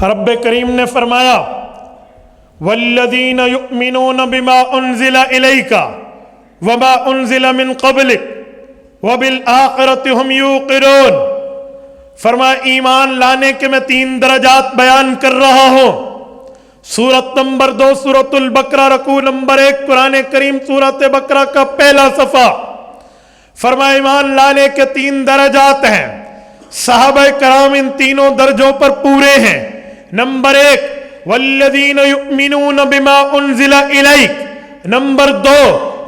رب کریم نے فرمایا والذین یؤمنون بما انزل الیک وما انزل من قبلک وبالآخرۃ هم یوقنون، فرمایا ایمان لانے کے میں 3 درجات بیان کر رہا ہوں۔ سورت نمبر 2 سورۃ البقرہ رکوع نمبر 1 قرآن کریم سورۃ بقرہ کا پہلا صفحہ۔ فرمایا ایمان لانے کے 3 درجات ہیں، صحابہ کرام ان تینوں درجوں پر پورے ہیں۔ نمبر 1 والذین یؤمنون بما انزل الیک، نمبر 2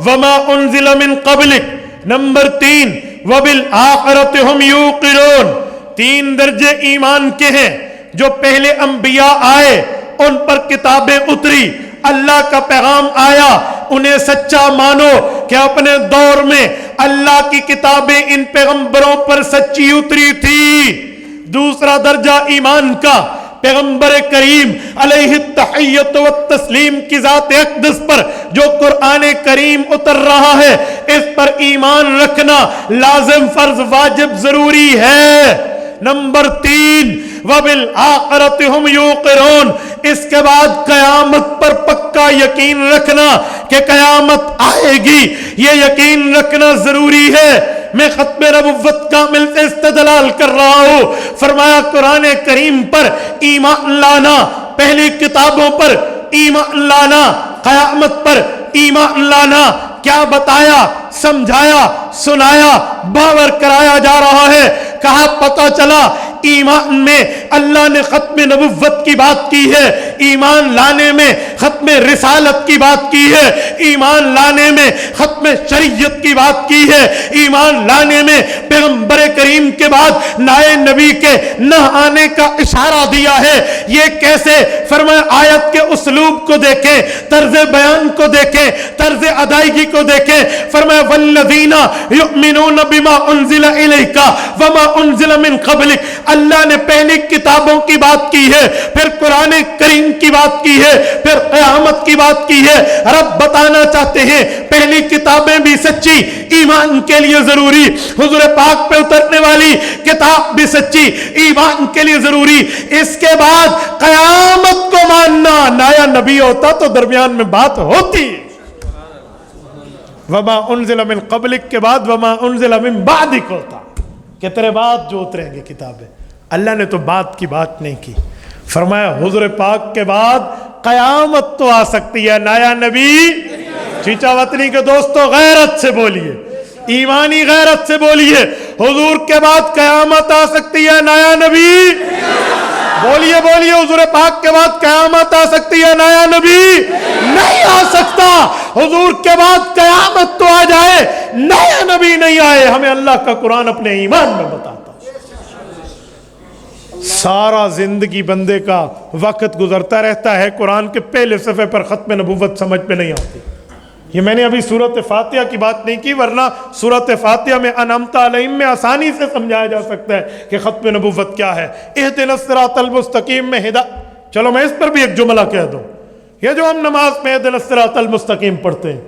وما انزل من قبلک، نمبر 3 وبالآخرۃ هم یوقنون۔ 3 درجے ایمان کے ہیں۔ جو پہلے انبیاء آئے ان پر کتابیں اتری، اللہ کا پیغام آیا، انہیں سچا مانو کہ اپنے دور میں اللہ کی کتابیں ان پیغمبروں پر سچی اتری تھی۔ دوسرا درجہ ایمان کا، پیغمبر کریم علیہ التحیۃ والتسلیم کی ذات اقدس پر جو قرآن کریم اتر رہا ہے اس پر ایمان رکھنا لازم، فرض، واجب، ضروری ہے۔ نمبر 3 وبالآخرۃ هم یوقنون، اس کے بعد قیامت پر پکا یقین رکھنا کہ قیامت آئے گی، یہ یقین رکھنا ضروری ہے۔ میں ختم نبوت کامل سے استدلال کر رہا ہوں۔ فرمایا قرآن کریم پر ایمان لانا، پہلی کتابوں پر ایمان لانا، قیامت پر ایمان لانا، کیا بتایا، سمجھایا، سنایا، باور کرایا جا رہا ہے۔ کہا پتہ چلا ایمان میں اللہ نے ختم نبوت کی بات کی ہے، ایمان لانے میں ختم رسالت کی بات کی ہے، ایمان لانے میں ختم شریعت کی بات کی ہے، ایمان لانے میں پیغمبر کریم کے بعد نئے نبی کے نہ آنے کا اشارہ دیا ہے۔ یہ کیسے؟ فرمایا آیت کے اسلوب کو دیکھیں، طرز بیان کو دیکھیں، طرز ادائیگی کو دیکھیں۔ فرمایا والذین یؤمنون بما انزل الیک وما انزل من قبلک، اللہ نے پہلی کتابوں کی بات کی ہے، پھر قرآن کریم کی بات کی ہے، پھر قیامت کی بات کی ہے۔ رب بتانا چاہتے ہیں پہلی کتابیں بھی سچی، ایمان کے لیے ضروری، حضور پاک پہ اترنے والی کتاب بھی سچی، ایمان کے لیے ضروری۔ اس کے بعد قیامت کو ماننا، نیا نبی ہوتا تو درمیان میں بات ہوتی۔ وما انزل من قبلک کے بعد وما انزل من بعدک ہوتا کہ تیرے بعد جو اتریں گے کتابیں۔ اللہ نے تو بات کی بات نہیں کی۔ فرمایا حضور پاک کے بعد قیامت تو آ سکتی ہے، نیا نبی۔ چیچا وطنی کے دوستو غیرت سے بولیے، ایمانی غیرت سے بولیے، حضور کے بعد قیامت آ سکتی ہے، نیا نبی۔ بولیے بولیے، حضور پاک کے بعد قیامت آ سکتی ہے، نیا نبی نہیں آ سکتا۔ حضور کے بعد قیامت تو آ جائے، نیا نبی نہیں آئے، ہمیں اللہ کا قرآن اپنے ایمان میں بتاتا۔ سارا زندگی بندے کا وقت گزرتا رہتا ہے، قرآن کے پہلے صفحے پر ختم نبوت سمجھ میں نہیں آتی۔ یہ میں نے ابھی سورۃ فاتحہ کی بات نہیں کی، ورنہ سورۃ فاتحہ میں انعمت علیہم میں آسانی سے سمجھایا جا سکتا ہے کہ ختم نبوت کیا ہے۔ اہدنا الصراط المستقیم میں چلو میں اس پر بھی ایک جملہ کہہ دوں۔ یہ جو ہم نماز میں اہدنا الصراط المستقیم پڑھتے ہیں،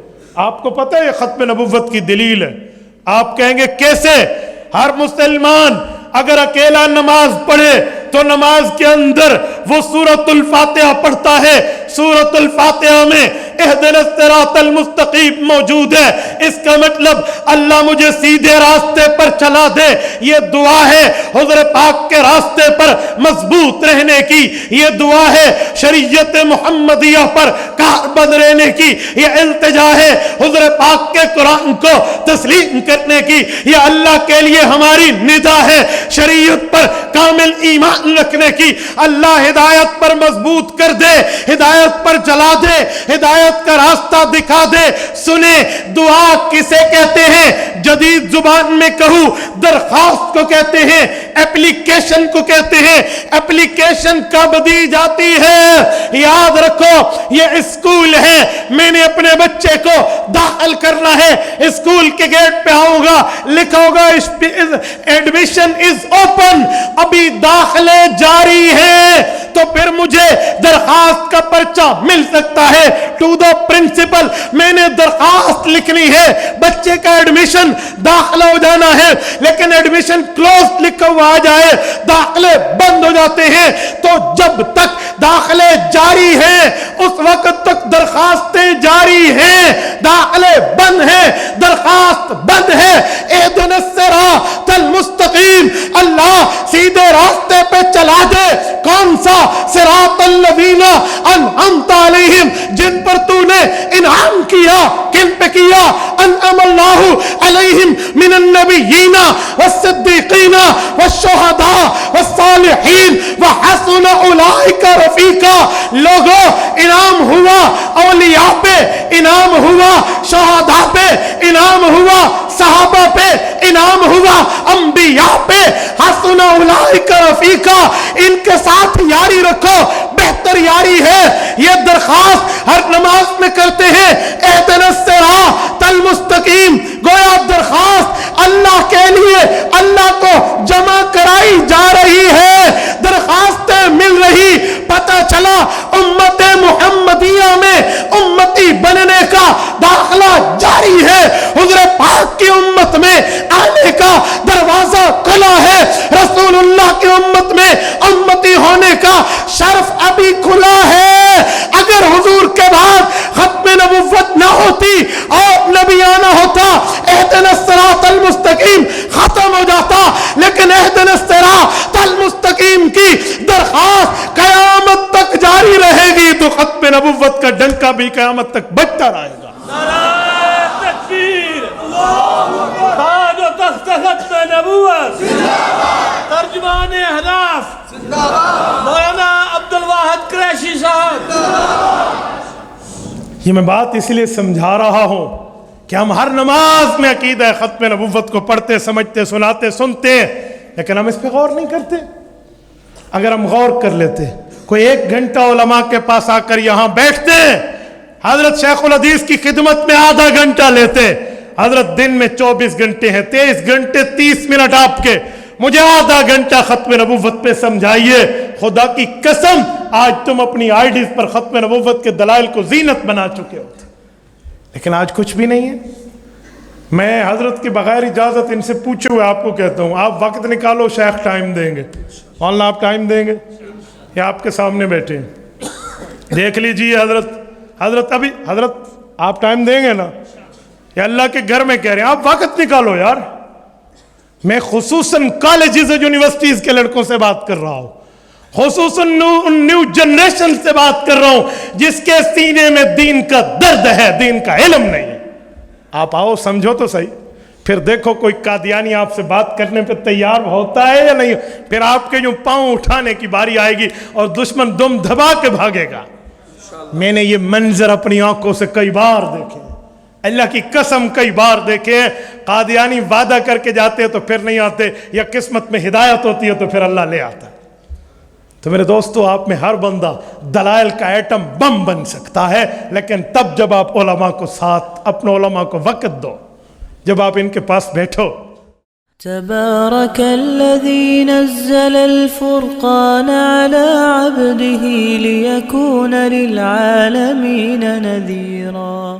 آپ کو پتہ ہے یہ ختم نبوت کی دلیل ہے۔ آپ کہیں گے کیسے؟ ہر مسلمان اگر اکیلا نماز پڑھے تو نماز کے اندر وہ سورۃ الفاتحہ پڑھتا ہے، سورۃ الفاتحہ میں اہدنا الصراط المستقیم موجود ہے۔ اس کا مطلب اللہ مجھے سیدھے راستے پر چلا دے، یہ دعا ہے حضور پاک کے راستے پر مضبوط رہنے کی، یہ دعا ہے شریعت محمدیہ پر کاربند رہنے کی، یہ التجا ہے حضور پاک کے قرآن کو تسلیم کرنے کی، یہ اللہ کے لیے ہماری ندا ہے شریعت پر کامل ایمان رکھنے کی۔ اللہ ہدایت پر مضبوط کر دے، ہدایت پر چلا دے، ہدایت کا راستہ دکھا دے۔ سنیں دعا کسے کہتے ہیں؟ جدید زبان میں کہوں درخواست کو کہتے ہیں، اپلیکیشن کو کہتے ہیں۔ اپلیکیشن کب دی جاتی ہے؟ یاد رکھو یہ اسکول ہے، میں نے اپنے بچے کو داخل کرنا ہے، اسکول کے گیٹ پہ آؤں گا، لکھا ہوگا ایڈمیشن از اوپن، ابھی داخلے جاری ہیں، تو پھر مجھے تجھے درخواست کا پرچہ مل سکتا ہے. ٹو دا پرنسپل میں نے درخواست لکھنی ہے, بچے کا ایڈمیشن داخلہ ہو جانا ہے, لیکن ایڈمیشن کلوز لکھا ہوا آ جائے, داخلے بند ہو جاتے ہیں. تو جب تک داخلے جاری ہیں اس وقت تک درخواستیں جاری ہیں. داخلے بند ہیں, درخواست بند ہے. اہدنا الصراط المستقیم, اللہ سیدھے راستے پہ چلا دے. کون سا صراط الذین انعمت علیہم, جن پر تو نے انعام کیا. کن پہ کیا؟ انعم اللہ علیہم من النبیین والصدیقین والشہداء والصالحین وحسن اولئک رفیقا. لوگوں انعام ہوا اولیاء پہ, انعام ہوا شہداء پہ, انعام ہوا صحابہ پہ, انعام ہوا انبیاء پہ. حسن اولئک رفیقا, ان کے ساتھ یاری رکھو, بہتر یاری ہے. یہ درخواست ہر نماز میں کرتے ہیں, اہدنا الصراط المستقیم. گویا درخواست اللہ کے لیے اللہ کو جمع کرائی جا رہی ہے, درخواستیں مل رہی. پتہ چلا امت محمدیہ میں امتی بننے کا داخلہ جاری ہے. حضور پاک کی امت میں آنے کا دروازہ کھلا ہے. رسول اللہ کی امت میں امتی ہونے کا شرف ابھی کھلا ہے. اگر حضور کے بعد ختم نبوت نہ ہوتی اور نبی آنا ہوتا, اہدنا الصراط المستقیم ختم ہو جاتا. لیکن اہدنا الصراط المستقیم کی درخواست قیامت تک جاری رہے گی, تو ختم نبوت کا ڈنکا بھی قیامت تک بجتا رہے گا. نعرہ تکبیر, تاج و تخت ختم نبوت, ترجمان اہداف مولانا عبدالواحد قریشی صاحب. یہ میں بات اس لیے سمجھا رہا ہوں کہ ہم ہر نماز میں عقیدہ ختم نبوت کو پڑھتے, سمجھتے, سناتے, سنتے ہیں, لیکن ہم اس پہ غور نہیں کرتے. اگر ہم غور کر لیتے, کوئی 1 گھنٹہ علماء کے پاس آ کر یہاں بیٹھتے ہیں, حضرت شیخ الحدیث کی خدمت میں آدھا گھنٹہ لیتے. حضرت دن میں 24 گھنٹے ہیں, 23 گھنٹے 30 منٹ آپ کے, مجھے آدھا گھنٹہ ختم نبوت پہ سمجھائیے. خدا کی قسم آج تم اپنی آئی ڈیز پر ختم نبوت کے دلائل کو زینت بنا چکے ہوتے, لیکن آج کچھ بھی نہیں ہے. میں حضرت کے بغیر اجازت ان سے پوچھے ہوئے آپ کو کہتا ہوں, آپ وقت نکالو, شیخ ٹائم دیں گے. مولانا آپ ٹائم دیں گے یا آپ کے سامنے بیٹھے ہیں, دیکھ لیجئے. حضرت ابھی حضرت آپ ٹائم دیں گے نا, یا اللہ کے گھر میں کہہ رہے ہیں آپ وقت نکالو یار. میں خصوصاً کالجز اور یونیورسٹیز کے لڑکوں سے بات کر رہا ہوں, خصوصاً نیو جنریشن سے بات کر رہا ہوں جس کے سینے میں دین کا درد ہے, دین کا علم نہیں ہے. آپ آؤ, سمجھو تو صحیح, پھر دیکھو کوئی قادیانی آپ سے بات کرنے پہ تیار ہوتا ہے یا نہیں. پھر آپ کے جو پاؤں اٹھانے کی باری آئے گی اور دشمن دم دھبا کے بھاگے گا. میں نے یہ منظر اپنی آنکھوں سے کئی بار دیکھے, اللہ کی قسم کئی بار دیکھے. قادیانی وعدہ کر کے جاتے ہیں تو پھر نہیں آتے, یا قسمت میں ہدایت ہوتی ہے تو پھر اللہ لے آتا ہے. تو میرے دوستو, آپ میں ہر بندہ دلائل کا ایٹم بم بن سکتا ہے, لیکن تب جب آپ علماء کو ساتھ, اپنے علماء کو وقت دو, جب آپ ان کے پاس بیٹھو. تبارك الذي نزل الفرقان على عبده ليكون للعالمين نذيرا.